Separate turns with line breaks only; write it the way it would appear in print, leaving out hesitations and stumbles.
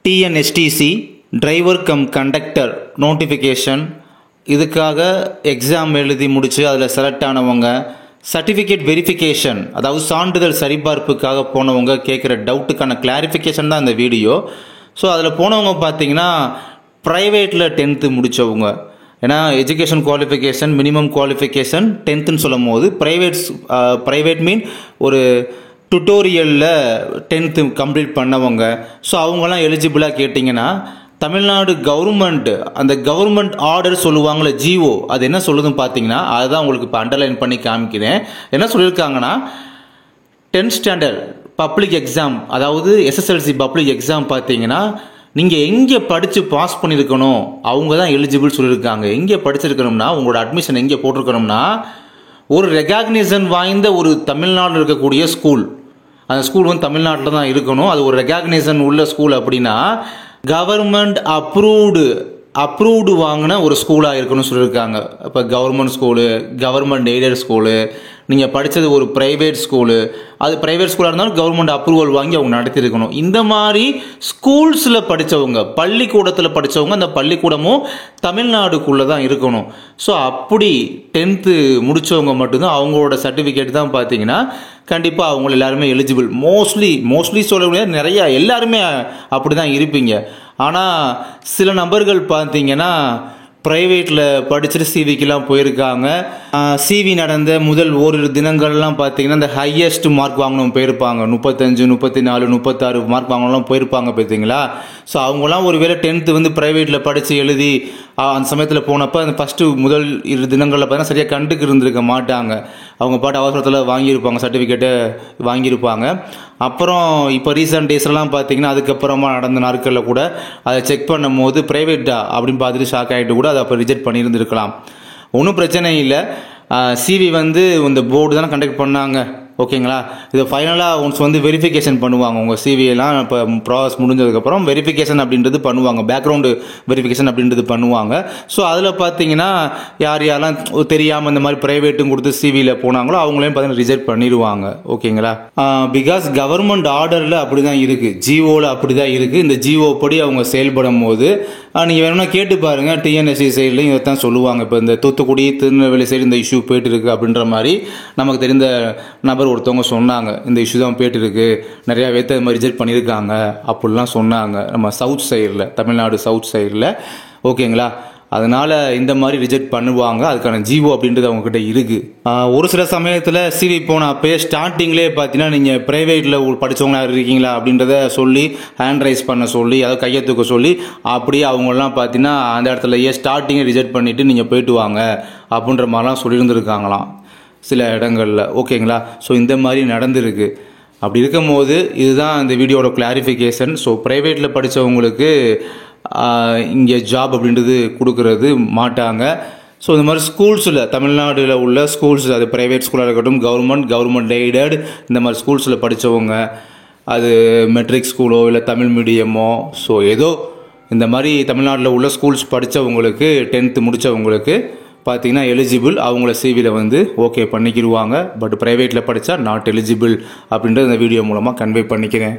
TNSTC driver come conductor notification. இதுக்காக exam எழுதி முடித்து அதில் செலக்ட் ஆனவங்க சர்டிஃபிகேட் வெரிஃபிகேஷன், அதாவது சான்றிதழ் சரிபார்ப்புக்காக போனவங்க கேட்குற டவுட்டுக்கான கிளாரிஃபிகேஷன் தான் இந்த வீடியோ. ஸோ அதில் போனவங்க பார்த்தீங்கன்னா ப்ரைவேட்டில் 10th முடித்தவங்க. ஏன்னா education qualification minimum qualification 10th சொல்லும் போது ப்ரைவேட் மீன் ஒரு டுட்டோரியலில் 10th கம்ப்ளீட் பண்ணவங்க. ஸோ அவங்களாம் எலிஜிபிளாக கேட்டிங்கன்னா தமிழ்நாடு கவர்மெண்ட் அந்த கவர்மெண்ட் ஆர்டர் சொல்லுவாங்களே ஜிஓ, அது என்ன சொல்லுதுன்னு பார்த்தீங்கன்னா அதுதான் உங்களுக்கு இப்போ அண்டர்லைன் பண்ணி காமிக்கிறேன். என்ன சொல்லியிருக்காங்கன்னா 10th ஸ்டாண்டர்ட் பப்ளிக் எக்ஸாம், அதாவது எஸ்எஸ்எல்சி பப்ளிக் எக்ஸாம் பார்த்தீங்கன்னா நீங்கள் எங்கே படித்து பாஸ் பண்ணியிருக்கணும் அவங்க தான் எலிஜிபிள் சொல்லியிருக்காங்க. எங்கே படிச்சிருக்கணும்னா உங்களோட அட்மிஷன் எங்கே போட்டிருக்கணும்னா ஒரு ரெகாக்னிஷன் வாய்ந்த ஒரு தமிழ்நாட்டில் இருக்கக்கூடிய ஸ்கூல், அந்த ஸ்கூல் வந்து தமிழ்நாட்டில் தான் இருக்கணும். அது ஒரு ரெகாக்னிஷன் உள்ள ஸ்கூல் அப்படின்னா கவர்மெண்ட் அப்ரூவ்டு வாங்கின ஒரு ஸ்கூலாக இருக்கணும்னு சொல்லியிருக்காங்க. இப்போ government school, government aided school, நீங்கள் படித்தது ஒரு ப்ரைவேட் ஸ்கூலு, அது ப்ரைவேட் ஸ்கூலாக இருந்தாலும் கவர்மெண்ட் அப்ரூவல் வாங்கி அவங்க நடத்திருக்கணும். இந்த மாதிரி ஸ்கூல்ஸில் படித்தவங்க, பள்ளிக்கூடத்தில் படித்தவங்க, அந்த பள்ளிக்கூடமும் தமிழ்நாடுக்குள்ளே தான் இருக்கணும். ஸோ அப்படி 10th முடித்தவங்க மட்டும்தான் அவங்களோட சர்டிஃபிகேட் தான் பார்த்தீங்கன்னா கண்டிப்பாக அவங்க எல்லாருமே எலிஜிபிள். மோஸ்ட்லி சொல்ல முடியாது, நிறையா எல்லாருமே அப்படி தான் இருப்பீங்க. ஆனால் சில நபர்கள் பார்த்தீங்கன்னா ப்ரைவேட்டில் படிச்சுட்டு சிவிக்கெலாம் போயிருக்காங்க. சிவி நடந்த முதல் ஓரிரு தினங்கள்லாம் பார்த்தீங்கன்னா இந்த ஹையஸ்ட் மார்க் வாங்கினவங்க போயிருப்பாங்க, 35, 34, 36 மார்க் வாங்கினவங்களாம் போயிருப்பாங்க பார்த்தீங்களா. ஸோ அவங்களாம் ஒரு வேளை 10th வந்து ப்ரைவேட்டில் படித்து எழுதி அந்த சமயத்தில் போனப்போ அந்த ஃபஸ்ட்டு முதல் 2 தினங்களில் பார்த்தீங்கன்னா சரியாக கண்டுக்கு இருந்திருக்க மாட்டாங்க. அவங்க பாட்டு அவசரத்தில் வாங்கியிருப்பாங்க, சர்டிஃபிகேட்டை வாங்கியிருப்பாங்க. அப்புறம் இப்போ ரீசெண்ட் டேஸ்லாம் பார்த்தீங்கன்னா அதுக்கப்புறமா நடந்த நாட்களில் கூட அதை செக் பண்ணும் போது ப்ரைவேட்டா அப்படின்னு பார்த்துட்டு ஷாக் ஆகிட்டு கூட அதை அப்போ ரிஜெக்ட் பண்ணியிருந்துருக்கலாம். ஒன்றும் பிரச்சனை இல்லை. சிவி வந்து இந்த போர்டு தானே கண்டக்ட் பண்ணாங்க, ஓகேங்களா. இதை ஃபைனலாக ஒன்ஸ் வந்து வெரிஃபிகேஷன் பண்ணுவாங்க. உங்கள் சிவியெல்லாம் இப்போ ப்ராசஸ் முடிஞ்சதுக்கப்புறம் வெரிஃபிகேஷன் அப்படின்றது பண்ணுவாங்க, பேக்ரவுண்டு வெரிஃபிகேஷன் அப்படின்றது பண்ணுவாங்க. ஸோ அதில் பார்த்தீங்கன்னா யாரெல்லாம் தெரியாமல் இந்த மாதிரி ப்ரைவேட்டும் கொடுத்து சிவியில் போனாங்களோ அவங்களையும் பார்த்தீங்கன்னா ரிஜெக்ட் பண்ணிடுவாங்க, ஓகேங்களா. பிகாஸ் கவர்மெண்ட் ஆர்டரில் அப்படி தான் இருக்குது, ஜிஓவில் அப்படி தான் இருக்குது. இந்த ஜிஓ படி அவங்க செயல்படும் போது நீங்கள் வேணும்னா கேட்டு பாருங்கள், டிஎன்எஸ்சி சைட்லையும் இதை தான் சொல்லுவாங்க. இப்போ இந்த தூத்துக்குடி திருநெல்வேலி சைடு இந்த இஷ்யூ போயிட்டு இருக்குது அப்படின்ற மாதிரி நமக்கு தெரிந்த நபர் ஒருத்தவங்க சொன்னாங்க. இந்த இஷ்யூ தான் போயிட்டு இருக்கு, நிறையா பேர்த்து அது மாதிரி ரிஜெக்ட் பண்ணியிருக்காங்க அப்படிலாம் சொன்னாங்க நம்ம சவுத் சைடில், தமிழ்நாடு சவுத் சைடில், ஓகேங்களா. அதனால இந்த மாதிரி ரிஜெக்ட் பண்ணுவாங்க. அதுக்கான ஜிஓ அப்படின்றது அவங்ககிட்ட இருக்கு. ஒரு சில சமயத்தில் சிவி போன அப்பயே ஸ்டார்டிங்லேயே பார்த்தீங்கன்னா நீங்கள் ப்ரைவேட்டில் படித்தவங்களா இருக்கீங்களா அப்படின்றத சொல்லி ஹேண்ட் ரைஸ் பண்ண சொல்லி அதாவது கையை தூக்க சொல்லி அப்படியே அவங்களாம் பார்த்தீங்கன்னா அந்த இடத்துலயே ஸ்டார்டிங்கை ரிஜெக்ட் பண்ணிவிட்டு நீங்கள் போயிட்டு வாங்க அப்படின்ற மாதிரிலாம் சொல்லியிருந்துருக்காங்களாம் சில இடங்களில், ஓகேங்களா. ஸோ இந்த மாதிரி நடந்திருக்கு. அப்படி இருக்கும் போது இதுதான் இந்த வீடியோட கிளாரிஃபிகேஷன். ஸோ ப்ரைவேட்டில் படித்தவங்களுக்கு இங்கே ஜாப் அப்படின்றது கொடுக்கறது மாட்டாங்க. ஸோ இந்த மாதிரி ஸ்கூல்ஸில் தமிழ்நாட்டில் உள்ள ஸ்கூல்ஸ், அது ப்ரைவேட் ஸ்கூலாக இருக்கட்டும், கவர்மெண்ட் எய்டட், இந்த மாதிரி ஸ்கூல்ஸில் படித்தவங்க, அது மெட்ரிக் ஸ்கூலோ இல்லை தமிழ் மீடியமோ, ஸோ ஏதோ இந்த மாதிரி தமிழ்நாட்டில் உள்ள ஸ்கூல்ஸ் படித்தவங்களுக்கு 10th முடித்தவங்களுக்கு பார்த்தீங்கன்னா எலிஜிபிள். அவங்கள சிவியில் வந்து ஓகே பண்ணிக்கிடுவாங்க. பட் ப்ரைவேட்டில் படித்தா நாட் எலிஜிபிள் அப்படின்றத இந்த வீடியோ மூலமாக கன்வே பண்ணிக்கிறேன்.